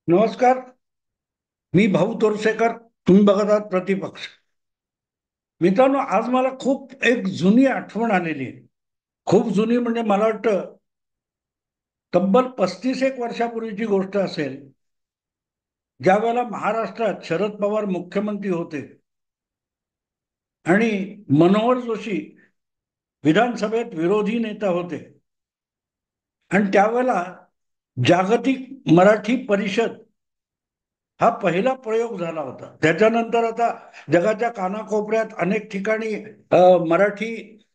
नमस्कार. मी भाऊ तोरसेकर. तुम्ही बघत आहात प्रतिपक्ष. मित्रांनो, आज मला खूप एक जुनी आठवण आलेली आहे. खूप जुनी म्हणजे मला वाटतं तब्बल 35 एक वर्षापूर्वीची गोष्ट असेल. ज्या वेळेला महाराष्ट्रात शरद पवार मुख्यमंत्री होते आणि मनोहर जोशी विधानसभेत विरोधी नेता होते. आणि त्यावेळेला जागतिक मराठी परिषद हा पहिला प्रयोग झाला होता. त्याच्यानंतर आता जगाच्या कानाकोपऱ्यात अनेक ठिकाणी मराठी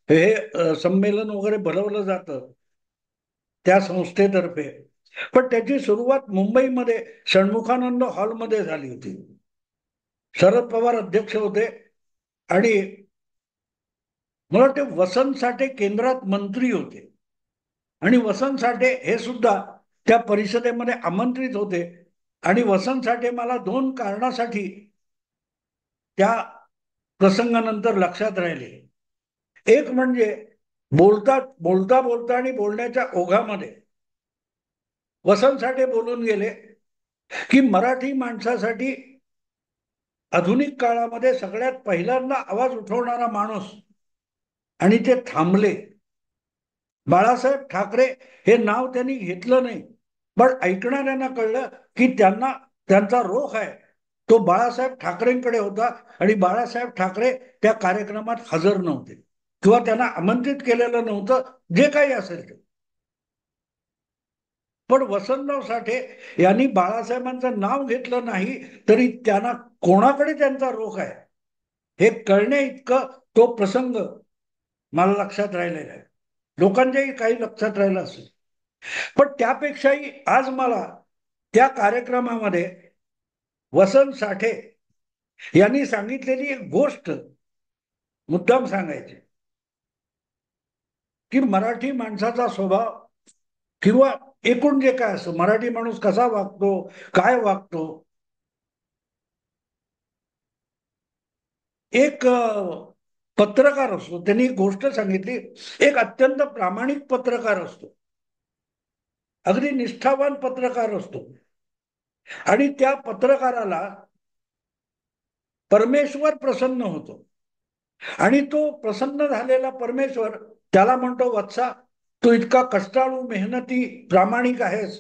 हे संमेलन वगैरे भरवलं जातं त्या संस्थेतर्फे. पण त्याची सुरुवात मुंबईमध्ये षण्मुखानंद हॉलमध्ये झाली होती. शरद पवार अध्यक्ष होते आणि मला वाटते वसंत साठे केंद्रात मंत्री होते. आणि वसंत साठे हे सुद्धा त्या परिषदेमध्ये आमंत्रित होते. आणि वसंत साठे मला दोन कारणासाठी त्या प्रसंगानंतर लक्षात राहिले. एक म्हणजे बोलता बोलता बोलता आणि बोलण्याच्या ओघामध्ये वसंत साठे बोलून गेले की मराठी माणसासाठी आधुनिक काळामध्ये सगळ्यात पहिल्यांदा आवाज उठवणारा माणूस, आणि ते थांबले. बाळासाहेब ठाकरे हे नाव त्यांनी घेतलं नाही, पण ऐकणाऱ्यांना कळलं की त्यांना त्यांचा रोख आहे तो बाळासाहेब ठाकरेंकडे होता. आणि बाळासाहेब ठाकरे त्या कार्यक्रमात हजर नव्हते किंवा त्यांना आमंत्रित केलेलं नव्हतं, जे काही असेल ते. पण वसंतराव साठे यांनी बाळासाहेबांचं नाव घेतलं नाही तरी त्यांना कोणाकडे त्यांचा रोख आहे हे कळणे इतकं तो प्रसंग मला लक्षात राहिलेला आहे. लोकांच्याही काही लक्षात राहिलं असेल. पण त्यापेक्षाही आज मला त्या कार्यक्रमामध्ये वसंत साठे यांनी सांगितलेली एक गोष्ट मुद्दाम सांगायची, की मराठी माणसाचा स्वभाव किंवा एकूण जे काय असं मराठी माणूस कसा वागतो, काय वागतो. एक पत्रकार असतो, त्यांनी एक गोष्ट सांगितली. एक अत्यंत प्रामाणिक पत्रकार असतो, अगदी निष्ठावान पत्रकार असतो, आणि त्या पत्रकाराला परमेश्वर प्रसन्न होतो. आणि तो प्रसन्न झालेला परमेश्वर त्याला म्हणतो, वत्सा, तू इतका कष्टाळू, मेहनती, प्रामाणिक आहेस,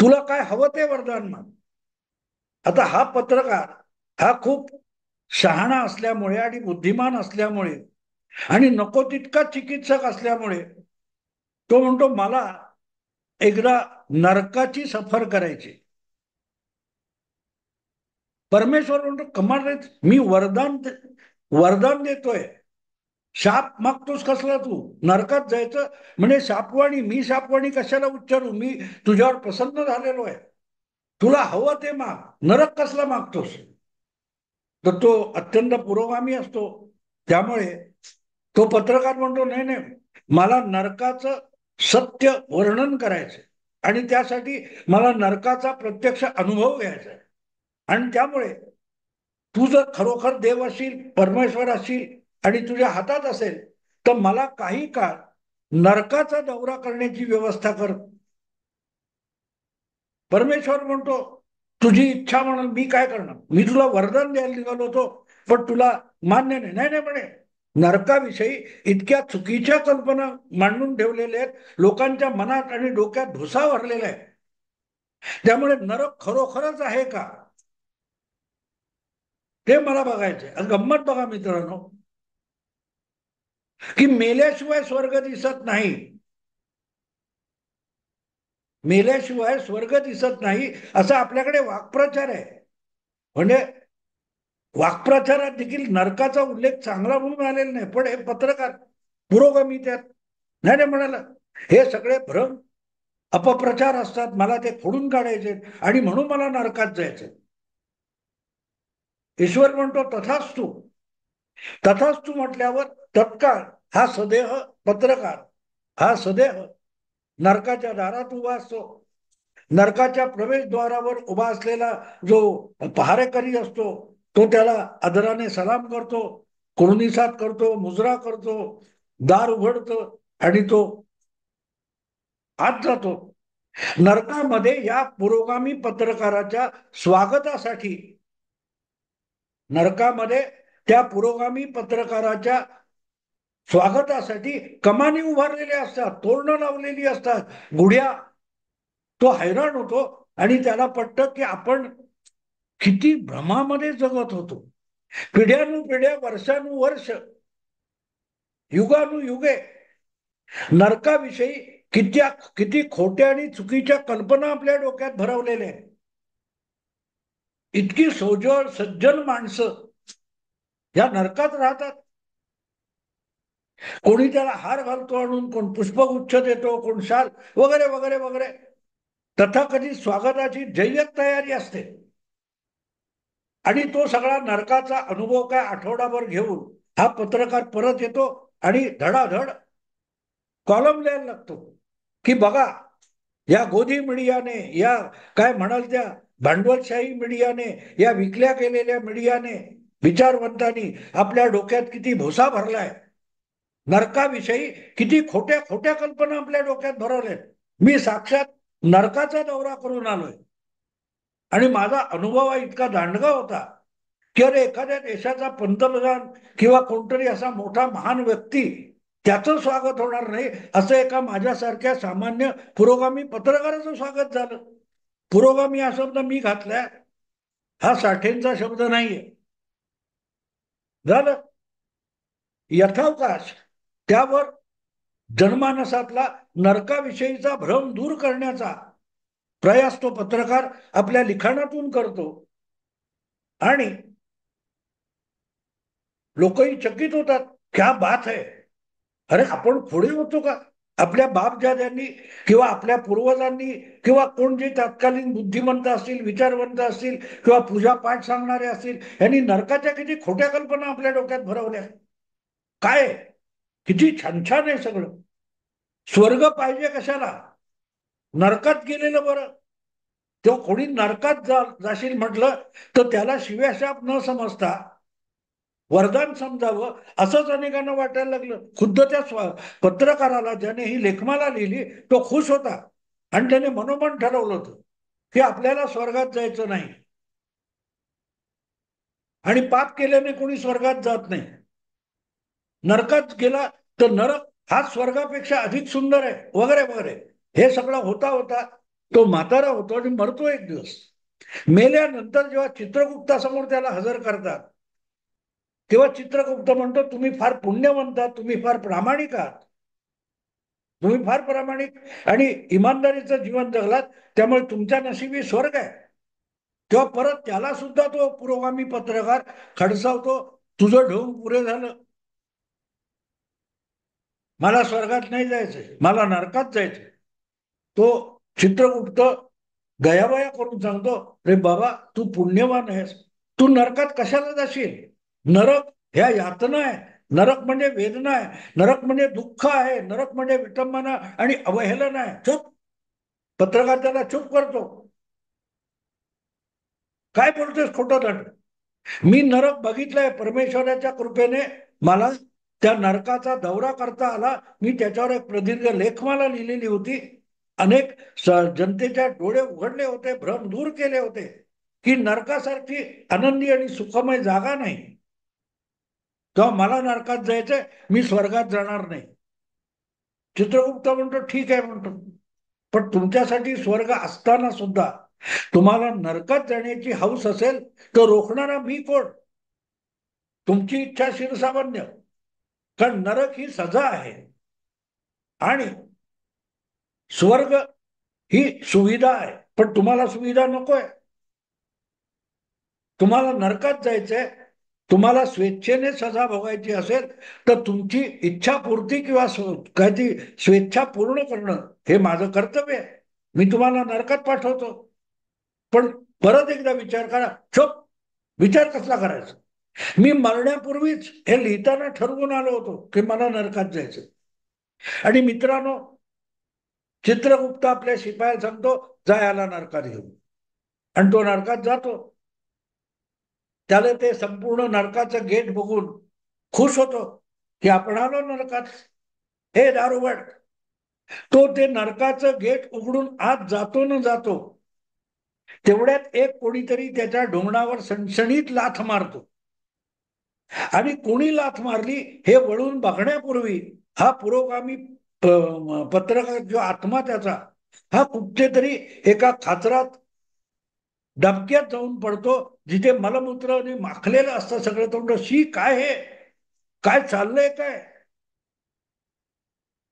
तुला काय हवं ते वरदान मान. आता हा पत्रकार हा खूप शहाणा असल्यामुळे आणि बुद्धिमान असल्यामुळे आणि नको तितका चिकित्सक असल्यामुळे तो म्हणतो, मला एकदा नरकाची सफर करायची. परमेश्वर म्हणतो, कमाल रे, मी वरदान देतोय, शाप मागतोस कसला तू, नरकात जायचं म्हणजे शापवाणी. मी शापवाणी कशाला उच्चारू, मी तुझ्यावर प्रसन्न झालेलो आहे, तुला हवं ते माग, नरक कसला मागतोस. तर तो अत्यंत पुरोगामी असतो. त्यामुळे तो पत्रकार म्हणतो, नाही नाही, मला नरकाचं सत्य वर्णन करायचंय आणि त्यासाठी मला नरकाचा प्रत्यक्ष अनुभव घ्यायचा आहे. आणि त्यामुळे तू जर खरोखर देव असशील, परमेश्वर असशील आणि तुझ्या हातात असेल, तर मला काही काळ नरकाचा दौरा करण्याची व्यवस्था कर. परमेश्वर म्हणतो, तुझी इच्छा म्हणून मी काय करणार, मी तुला वरदान द्यायला निघालो होतो, पण तुला मान्य नाही. नाही नाही म्हणे, नरकाविषयी इतक्या चुकीच्या कल्पना मांडून ठेवलेल्या आहेत, लोकांच्या मनात आणि डोक्यात धुसा भरलेला आहे. त्यामुळे नरक खरोखरच आहे का ते मला बघायचंय. गंमत बघा मित्रांनो, की मेल्याशिवाय स्वर्ग दिसत नाही. मेल्याशिवाय स्वर्ग दिसत नाही असा आपल्याकडे वाक्प्रचार आहे. म्हणजे वाक्प्रचारात देखील नरकाचा उल्लेख चांगला म्हणून आलेला नाही. पण हे पत्रकार पुरोगामी त्यात नाही नाही म्हणाला, हे सगळे भ्रम अपप्रचार असतात, मला ते फोडून काढायचे आणि म्हणून मला नरकात जायचं. ईश्वर म्हणतो, तथास्तु. तथास्तु म्हटल्यावर तत्काळ हा सदेह पत्रकार, हा सदेह नरकाच्या दारात उभा असतो. नरकाच्या प्रवेशद्वारावर उभा असलेला जो पहारेकरी असतो, तो त्याला आदराने सलाम करतो, कुर्निसात करतो, मुजरा करतो, दार उघडतो आणि तो आत जातो. नरकामध्ये या पुरोगामी पत्रकाराच्या स्वागतासाठी, नरकामध्ये त्या पुरोगामी पत्रकाराच्या स्वागतासाठी कमानी उभारलेल्या असतात, तोरणं लावलेली असतात, गुढ्या. तो हैराण होतो आणि त्याला पटतं की आपण किती भ्रमामध्ये जगत होतो. पिढ्यानुपिढ्या, वर्षानुवर्ष, युगानुयुगे नरकाविषयी किती खोट्या आणि चुकीच्या कल्पना आपल्या डोक्यात भरवलेल्या आहेत. इतकी सोजळ सज्जन माणसं या नरकात राहतात. कोणी त्याला हार घालतो आणून, कोण पुष्पगुच्छ देतो, कोण शाल वगैरे वगैरे वगैरे. तथाकथित स्वागताची जय्यत तयारी असते. आणि तो सगळा नरकाचा अनुभव काय आठवडाभर घेऊन हा पत्रकार परत येतो आणि धडाधड कॉलम लिहायला लागतो की बघा, या गोदी मीडियाने, या काय म्हणाल त्या भांडवलशाही मीडियाने, या विकल्या गेलेल्या मीडियाने, विचारवंतांनी आपल्या डोक्यात किती भुसा भरलाय, नरकाविषयी किती खोट्या खोट्या कल्पना आपल्या डोक्यात भरवल्या. मी साक्षात नरकाचा दौरा करून आलोय आणि माझा अनुभव हा इतका दांडगा होता की अरे, एखाद्या देशाचा पंतप्रधान किंवा कोणतरी असा मोठा महान व्यक्ती, त्याचं स्वागत होणार नाही असं एका माझ्यासारख्या सामान्य पुरोगामी पत्रकाराचं स्वागत झालं. पुरोगामी हा शब्द मी घातलाय, हा साठेंचा शब्द नाहीये. झालं यथावकाश त्यावर जनमानसातला नरकाविषयीचा भ्रम दूर करण्याचा प्रयास तो पत्रकार आपल्या लिखाणातून करतो आणि लोकही चकित होतात. क्या बात है, अरे आपण पुढे होतो का? आपल्या बापजाद्यांनी किंवा आपल्या पूर्वजांनी किंवा कोण जे तत्कालीन बुद्धिमंत असतील, विचारवंत असतील किंवा पूजापाठ सांगणारे असतील, यांनी नरकाच्या किती खोट्या कल्पना आपल्या डोक्यात भरवल्या. काय किती छान छान आहे सगळं. स्वर्ग पाहिजे कशाला, नरकात गेलेलं बरं. तेव्हा कोणी नरकात जाशील म्हटलं तर त्याला शिव्याशाप न समजता वरदान समजावं असंच अनेकांना वाटायला लागलं. खुद्द त्या पत्रकाराला, ज्याने ही लेखमाला लिहिली, तो खुश होता आणि त्याने मनोमन ठरवलं होतं की आपल्याला स्वर्गात जायचं नाही आणि पाप केल्याने कोणी स्वर्गात जात नाही. नरकात गेला तर नरक हा स्वर्गापेक्षा अधिक सुंदर आहे वगैरे वगैरे. हे सगळं होता होता तो म्हातारा होतो आणि मरतो एक दिवस. मेल्यानंतर जेव्हा चित्रगुप्तासमोर त्याला हजर करतात तेव्हा चित्रगुप्त म्हणतो, तुम्ही फार पुण्यवंत आहात, तुम्ही फार प्रामाणिक आहात, तुम्ही फार प्रामाणिक आणि इमानदारीचं जीवन जगलात, त्यामुळे तुमच्या नशिबी स्वर्ग आहे. तेव्हा परत त्याला सुद्धा तो पुरोगामी पत्रकार खडसावतो, तुझं ढोंग पुरे झालं, मला स्वर्गात नाही जायचंय, मला नरकात जायचंय. तो चित्रगुप्त गयावया करून सांगतो, रे बाबा तू पुण्यवान आहेस, तू नरकात कशाला जाशील? नरक ह्या यातना आहे, नरक म्हणजे वेदना आहे, नरक म्हणजे दुःख आहे, नरक म्हणजे विटंबना आणि अवहेलना आहे. चुप. पत्रकार त्याला चुप करतो. काय बोलतोस खोटं धड? मी नरक बघितलंय, परमेश्वराच्या कृपेने मला त्या नरकाचा दौरा करता आला. मी त्याच्यावर एक प्रदीर्घ लेखमाला लिहिलेली होती. अनेक जनतेच्या डोळे उघडले होते, भ्रम दूर केले होते की नरकासारखी आनंदी आणि सुखमय जागा नाही. तेव्हा मला नरकात जायचंय, मी स्वर्गात जाणार नाही. चित्रगुप्त म्हणतो ठीक आहे म्हणतो, पण तुमच्यासाठी स्वर्ग असताना सुद्धा तुम्हाला नरकात जाण्याची हौस असेल तर रोखणारा मी कोण? तुमची इच्छा शिरसामान्य. कारण नरक ही सजा आहे आणि स्वर्ग ही सुविधा आहे. पण तुम्हाला सुविधा नकोय, तुम्हाला नरकात जायचंय. तुम्हाला स्वेच्छेने सजा भोगायची असेल तर तुमची इच्छापूर्ती किंवा काय ती स्वेच्छा पूर्ण करणं हे माझं कर्तव्य आहे. मी तुम्हाला नरकात पाठवतो, पण परत एकदा विचार करा. चुप. विचार कसला करायचा? मी मरण्यापूर्वीच हे लिहिताना ठरवून आलो होतो की मला नरकात जायचं. आणि मित्रांनो, चित्रगुप्त आपल्या शिपायाला सांगतो, जा याला नरकात घेऊन. आणि तो नरकात जातो. त्याला ते संपूर्ण नरकाचं गेट बघून खुश होतो की आपण आलो नरकात. हे दारुगड, तो ते नरकाचं गेट उघडून आत जातो न जातो, तेवढ्यात एक कोणीतरी त्याच्या ढोंगणावर सणसणीत लाथ मारतो. आणि कोणी लाथ मारली हे वळून बघण्यापूर्वी हा पुरोगामी पत्रकार जो आत्मा त्याचा, हा कुठेतरी एका खाचरात डबक्यात जाऊन पडतो, जिथे मलमूत्र आणि माखलेलं असतं सगळं तोंड. शी काय हे, काय चाललंय काय,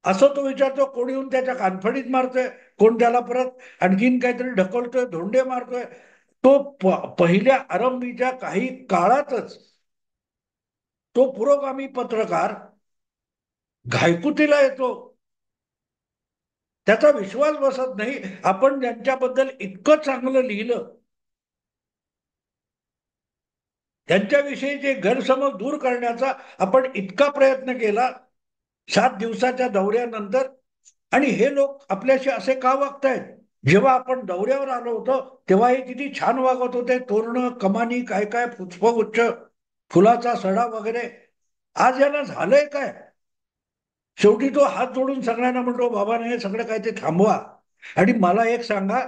असं तो विचारतो. कोणी येऊन त्याच्या कानफडीत मारतोय, कोण त्याला परत आणखीन काहीतरी ढकलतोय, धोंडे मारतोय. तो पहिल्या आरंभीच्या काही काळातच तो पुरोगामी पत्रकार घायकुतीला येतो. त्याचा विश्वास बसत नाही. आपण ज्यांच्याबद्दल इतकं चांगलं लिहिलं, त्यांच्याविषयीचे गैरसमज दूर करण्याचा आपण इतका प्रयत्न केला 7 दिवसाच्या दौऱ्यानंतर, आणि हे लोक आपल्याशी असे का वागतायत? जेव्हा आपण दौऱ्यावर आलो होतो तेव्हा हे किती छान वागत होते, तोरणं, कमानी, काय काय पुष्पगुच्छ, फुलाचा सडा वगैरे. आज यांना झालंय काय? शेवटी तो हात जोडून सगळ्यांना म्हणतो, बाबा हे सगळं काय ते थांबवा, आणि मला एक सांगा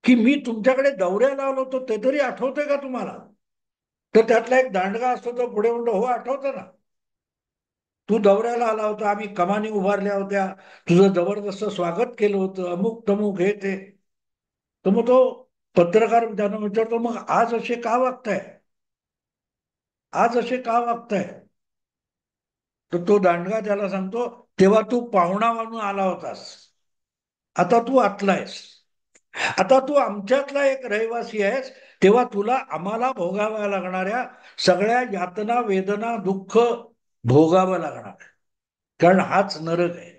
की मी तुमच्याकडे दौऱ्याला आलो होतो ते तरी आठवतंय का तुम्हाला? तर त्यातला एक दांडगा असतो, तो पुढे म्हणतो, हो आठवतं ना, तू दौऱ्याला आला होता, आम्ही कमानी उभारल्या होत्या, तुझं जबरदस्त स्वागत केलं होतं, अमुक तमुक हे ते. तर मग तो पत्रकार त्यांना विचारतो, मग आज असे का वागताय, आज असे का वागताय? तर तो दांडगा त्याला सांगतो, तेव्हा तू पाहुणा म्हणून आला होतास, आता तू आतलायस, आता तू आमच्यातला एक रहिवासी आहेस, तेव्हा तुला आम्हाला भोगाव्या लागणाऱ्या सगळ्या यातना, वेदना, दुःख भोगावं लागणार, कारण हाच नरक आहे.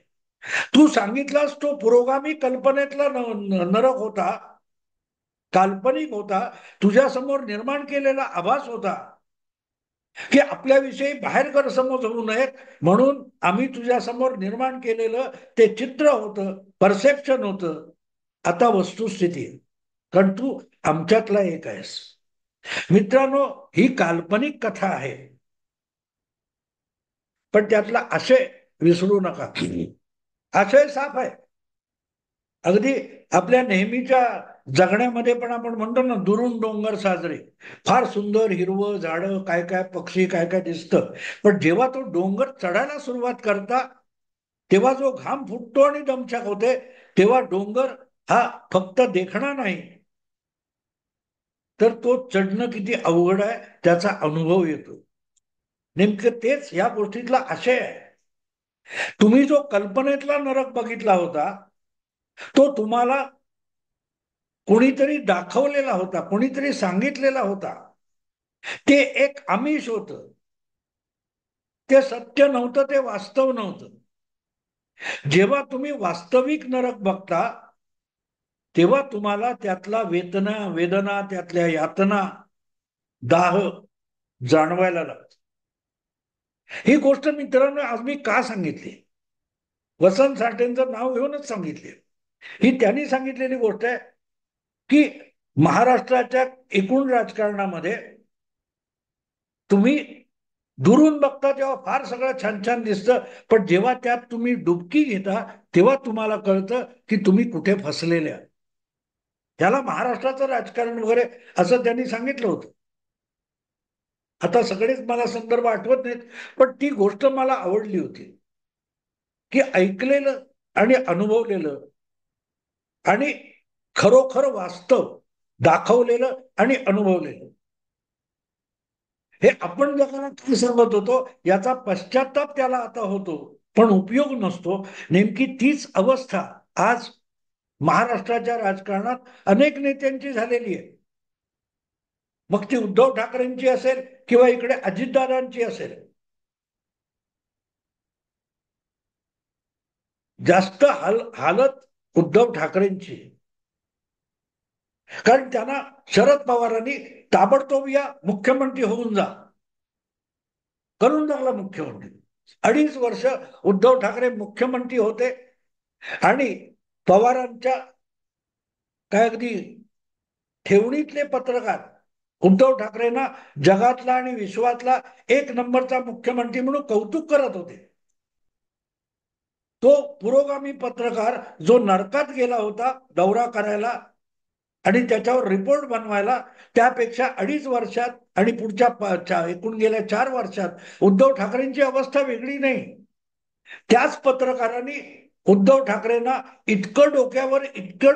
तू सांगितलास तो पुरोगामी कल्पनेतला नरक होता, काल्पनिक होता, तुझ्या समोर निर्माण केलेला आभास होता, की आपल्याविषयी बाहेर गैरसमज होऊ नयेत म्हणून आम्ही तुझ्या समोर निर्माण केलेलं ते चित्र होतं, परसेप्शन होतं. आता वस्तुस्थिती आहे, कारण तू आमच्यातला एक आहेस. मित्रांनो, ही काल्पनिक कथा आहे, पण त्यातला आशय विसरू नका. आशय साफ आहे. अगदी आपल्या नेहमीच्या जगण्यामध्ये पण आपण म्हणतो ना, दुरून डोंगर साजरे, फार सुंदर हिरवं झाडं, काय काय पक्षी, काय काय दिसतं. पण जेव्हा तो डोंगर चढायला सुरुवात करता, तेव्हा जो घाम फुटतो आणि दमछाक होते, तेव्हा डोंगर हा फक्त देखणा नाही, तर तो चढणं किती अवघड आहे त्याचा अनुभव येतो. नेमकं तेच या गोष्टीतला आशय आहे. तुम्ही जो कल्पनेतला नरक बघितला होता, तो तुम्हाला कोणीतरी दाखवलेला होता, कोणीतरी सांगितलेला होता. ते एक आमिष होतं, ते सत्य नव्हतं, ते वास्तव नव्हतं. जेव्हा तुम्ही वास्तविक नरक बघता, तेव्हा तुम्हाला त्यातला वेदना, त्यातल्या यातना, दाह जाणवायला लागतं. ही गोष्ट मित्रांनो आज मी का सांगितली? वसंत साठेंचं नाव घेऊनच सांगितली. ही त्यांनी सांगितलेली गोष्ट आहे की महाराष्ट्राच्या एकूण राजकारणामध्ये तुम्ही दुरून बघता तेव्हा फार सगळं छान छान दिसतं, पण जेव्हा त्यात तुम्ही डुबकी घेता तेव्हा तुम्हाला कळतं की तुम्ही कुठे फसलेले आहात. त्याला महाराष्ट्राचं राजकारण वगैरे असं त्यांनी सांगितलं होतं. आता सगळेच मला संदर्भ आठवत नाहीत, पण ती गोष्ट मला आवडली होती, की ऐकलेलं आणि अनुभवलेलं आणि खरोखर वास्तव दाखवलेलं आणि अनुभवलेलं, हे आपण जगाला काय सांगत होतो याचा पश्चाताप त्याला आता होतो, पण उपयोग नसतो. नेमकी तीच अवस्था आज महाराष्ट्राच्या राजकारणात अनेक नेत्यांची झालेली आहे. मग ती उद्धव ठाकरेंची असेल किंवा इकडे अजितदादांची असेल. जास्त हालत उद्धव ठाकरेंची, कारण त्यांना शरद पवारांनी ताबडतोब या मुख्यमंत्री होऊन जा करून टाकला मुख्यमंत्री. 2.5 वर्ष उद्धव ठाकरे मुख्यमंत्री होते, आणि पवारांच्या काय अगदी ठेवणीतले पत्रकार उद्धव ठाकरेंना जगातला आणि विश्वातला एक नंबरचा मुख्यमंत्री म्हणून कौतुक करत होते. तो पुरोगामी पत्रकार जो नरकात गेला होता दौरा करायला आणि त्याच्यावर रिपोर्ट बनवायला, त्यापेक्षा 2.5 वर्षात आणि पुढच्या एकूण गेल्या 4 वर्षात उद्धव ठाकरेंची अवस्था वेगळी नाही. त्याच पत्रकारांनी उद्धव ठाकरेंना इतकं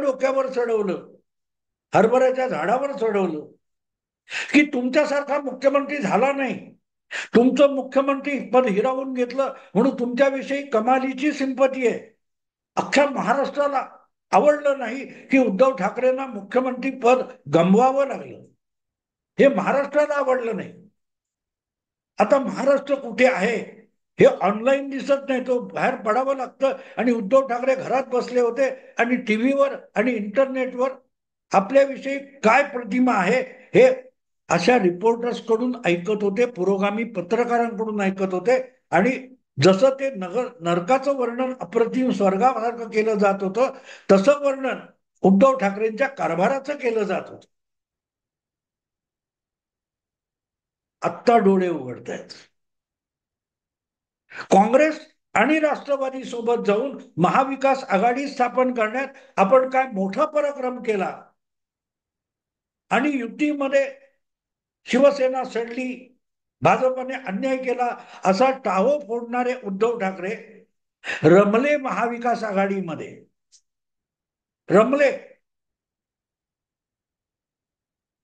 डोक्यावर चढवलं, हरभऱ्याच्या झाडावर चढवलं, की तुमच्यासारखा मुख्यमंत्री झाला नाही. तुमचं मुख्यमंत्री पद हिरावून घेतलं म्हणून तुमच्याविषयी कमालीची सिंपती आहे. अख्ख्या महाराष्ट्राला आवडलं नाही की उद्धव ठाकरेंना मुख्यमंत्री पद गमवावं लागलं. हे महाराष्ट्राला आवडलं नाही. आता महाराष्ट्र कुठे आहे हे ऑनलाईन दिसत नाही, तो बाहेर पडावं लागतं. आणि उद्धव ठाकरे घरात बसले होते आणि टीव्हीवर आणि इंटरनेटवर आपल्याविषयी काय प्रतिमा आहे हे अशा रिपोर्टर्स कडून ऐकत होते, पुरोगामी पत्रकारांकडून ऐकत होते. आणि जसं ते नरकाचं वर्णन अप्रतिम स्वर्गासारखं केलं जात होतं, तसं वर्णन उद्धव ठाकरेंच्या कारभाराचं केलं जात होतं. आत्ता डोळे उघडत आहेत. काँग्रेस आणि राष्ट्रवादी सोबत जाऊन महाविकास आघाडी स्थापन करण्यात आपण काय मोठा पराक्रम केला आणि युतीमध्ये शिवसेना सडली, भाजपने अन्याय केला असा टाहो फोडणारे उद्धव ठाकरे रमले महाविकास आघाडीमध्ये. रमले.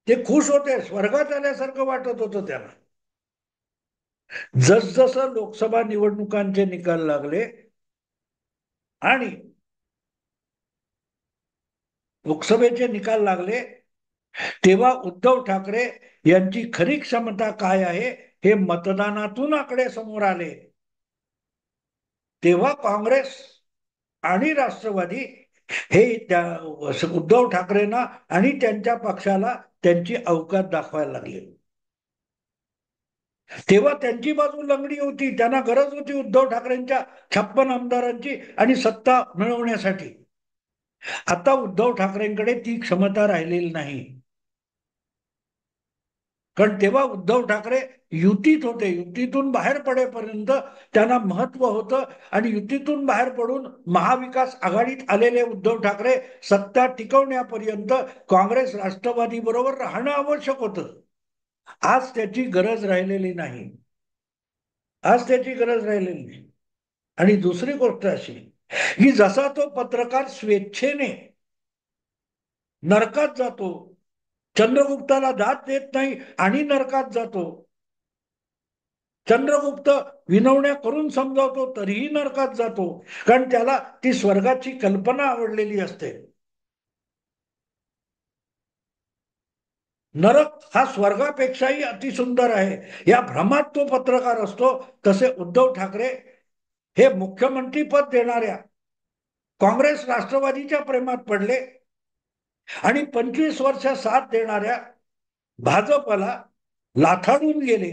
ते खुश होते, स्वर्गात आल्यासारखं वाटत होतं त्यांना. जसजसं लोकसभा निवडणुकांचे निकाल लागले आणि लोकसभेचे निकाल लागले, तेव्हा उद्धव ठाकरे यांची खरी क्षमता काय आहे हे मतदानातून आकडे समोर आले. तेव्हा काँग्रेस आणि राष्ट्रवादी हे उद्धव ठाकरेंना आणि त्यांच्या पक्षाला त्यांची अवकात दाखवायला लागले. तेव्हा त्यांची बाजू लंगडी होती, त्यांना गरज होती उद्धव ठाकरेंच्या 56 आमदारांची आणि सत्ता मिळवण्यासाठी. आता उद्धव ठाकरेंकडे ती क्षमता राहिलेली नाही. कारण तेव्हा उद्धव ठाकरे युतीत होते. युतीतून बाहेर पडेपर्यंत त्यांना महत्व होतं आणि युतीतून बाहेर पडून महाविकास आघाडीत आलेले उद्धव ठाकरे सत्ता टिकवण्यापर्यंत काँग्रेस राष्ट्रवादी बरोबर राहणं आवश्यक होतं. आज त्याची गरज राहिलेली नाही. आज त्याची गरज राहिलेली नाही. आणि दुसरी गोष्ट अशी की जसा तो पत्रकार स्वेच्छेने नरकात जातो, चंद्रगुप्ताला दाद देत नाही आणि नरकात जातो, चंद्रगुप्त विनवण्या करून समजावतो तरीही नरकात जातो, कारण त्याला ती स्वर्गाची कल्पना आवडलेली असते. नरक हा स्वर्गापेक्षाही अतिसुंदर आहे या भ्रमात तो पत्रकार असतो. तसे उद्धव ठाकरे हे मुख्यमंत्री पद देणाऱ्या काँग्रेस राष्ट्रवादीच्या प्रेमात पडले आणि 25 वर्ष साथ देणाऱ्या भाजपला लाथाडून गेले.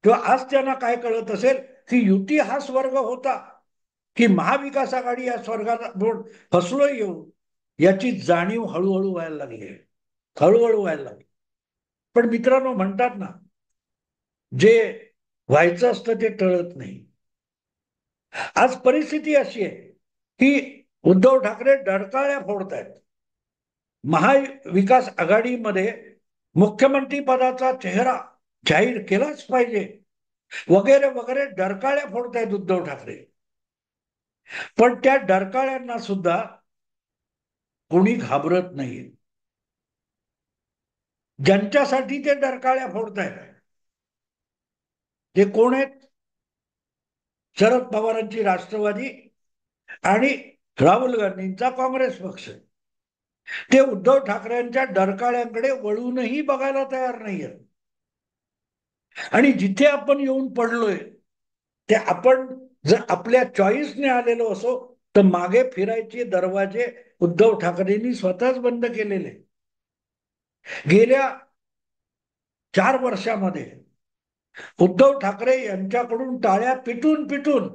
किंवा आज त्यांना काय कळत असेल की युती हा स्वर्ग होता की महाविकास आघाडी या स्वर्गाला फसलो येऊ, याची जाणीव हळूहळू व्हायला लागली. हळूहळू व्हायला लागली. पण मित्रांनो, म्हणतात ना, जे व्हायचं असतं ते टळत नाही. आज परिस्थिती अशी आहे की उद्धव ठाकरे डरकाळ्या फोडतायत. महाविकास आघाडीमध्ये मुख्यमंत्री पदाचा चेहरा जाहीर केलाच पाहिजे वगैरे वगैरे डरकाळ्या फोडतायत उद्धव ठाकरे. पण त्या डरकाळ्यांना सुद्धा कोणी घाबरत नाहीये. ज्यांच्यासाठी ते डरकाळ्या फोडतायत ते कोण आहेत? शरद पवारांची राष्ट्रवादी आणि राहुल गांधींचा काँग्रेस पक्ष. ते उद्धव ठाकरेंच्या डरकाळ्यांकडे वळूनही बघायला तयार नाहीये. आणि जिथे आपण येऊन पडलोय ते आपण जर आपल्या चॉईसने आलेलो असो तर मागे फिरायचे दरवाजे उद्धव ठाकरेंनी स्वतःच बंद केलेले. गेल्या 4 वर्षामध्ये उद्धव ठाकरे यांच्याकडून टाळ्या पिटून पिटून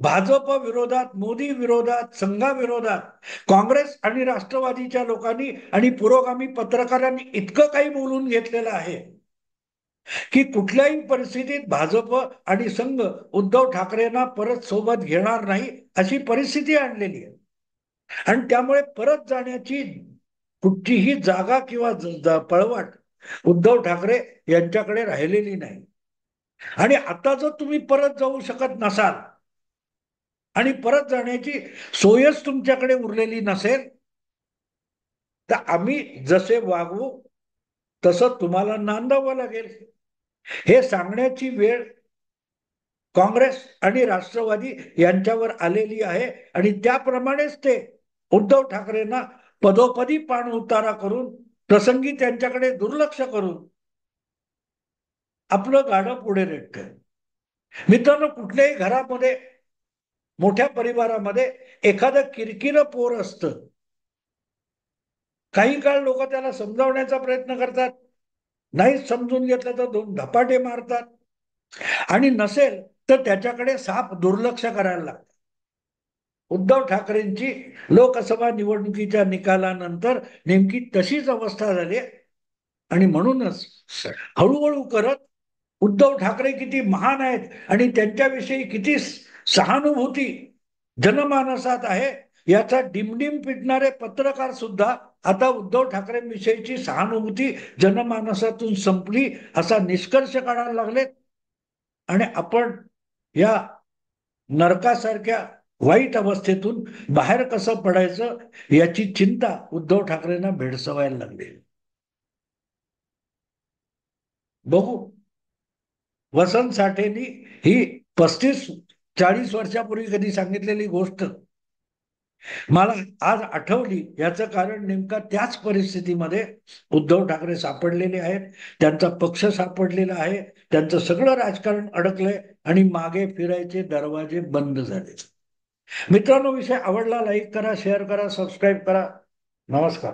भाजप विरोधात, मोदी विरोधात, संघाविरोधात काँग्रेस आणि राष्ट्रवादीच्या लोकांनी आणि पुरोगामी पत्रकारांनी इतकं काही बोलून घेतलेलं आहे की कुठल्याही परिस्थितीत भाजप आणि संघ उद्धव ठाकरेंना परत सोबत घेणार नाही अशी परिस्थिती आणलेली आहे. आणि त्यामुळे परत जाण्याची कुठचीही जागा किंवा पळवाट उद्धव ठाकरे यांच्याकडे राहिलेली नाही. आणि आता जर तुम्ही परत जाऊ शकत नसाल आणि परत जाण्याची सोयच तुमच्याकडे उरलेली नसेल, तर आम्ही जसे वागवू तसं तुम्हाला नांदावं लागेल. हे सांगण्याची वेळ काँग्रेस आणि राष्ट्रवादी यांच्यावर आलेली आहे. आणि त्याप्रमाणेच ते उद्धव ठाकरेंना पदोपदी पाण उतारा करून, प्रसंगी त्यांच्याकडे दुर्लक्ष करून आपलं गाडं पुढे रेटत. मित्रांनो, कुठल्याही घरामध्ये, मोठ्या परिवारामध्ये एखादं किरकिर पोर असतं. काही काळ लोक त्याला समजावण्याचा प्रयत्न करतात, नाहीच समजून घेतलं तर दोन धपाटे मारतात, आणि नसेल तर त्याच्याकडे साफ दुर्लक्ष करायला लागतं. उद्धव ठाकरेंची लोकसभा निवडणुकीच्या निकालानंतर नेमकी तशीच अवस्था झाली. आणि म्हणूनच हळूहळू करत उद्धव ठाकरे किती महान आहेत आणि त्यांच्याविषयी किती सहानुभूती जनमानसात आहे याचा डिमडिम पिटणारे पत्रकार सुद्धा आता उद्धव ठाकरेंविषयीची सहानुभूती जनमानसातून संपली असा निष्कर्ष काढायला लागलेत. आणि आपण या नरकासारख्या वाईट अवस्थेतून बाहेर कसं पडायचं याची चिंता उद्धव ठाकरेंना भेडसवायला लागली. बघू. वसंत साठेंनी ही 35-40 वर्षापूर्वी कधी सांगितलेली गोष्ट मला आज आठवली. याचं कारण नेमका त्याच परिस्थितीमध्ये उद्धव ठाकरे सापडलेले आहेत. त्यांचा पक्ष सापडलेला आहे. त्यांचं सगळं राजकारण अडकलंय आणि मागे फिरायचे दरवाजे बंद झाले. मित्रांनो, विषय आवडला, लाईक करा, शेअर करा, सबस्क्राईब करा. नमस्कार.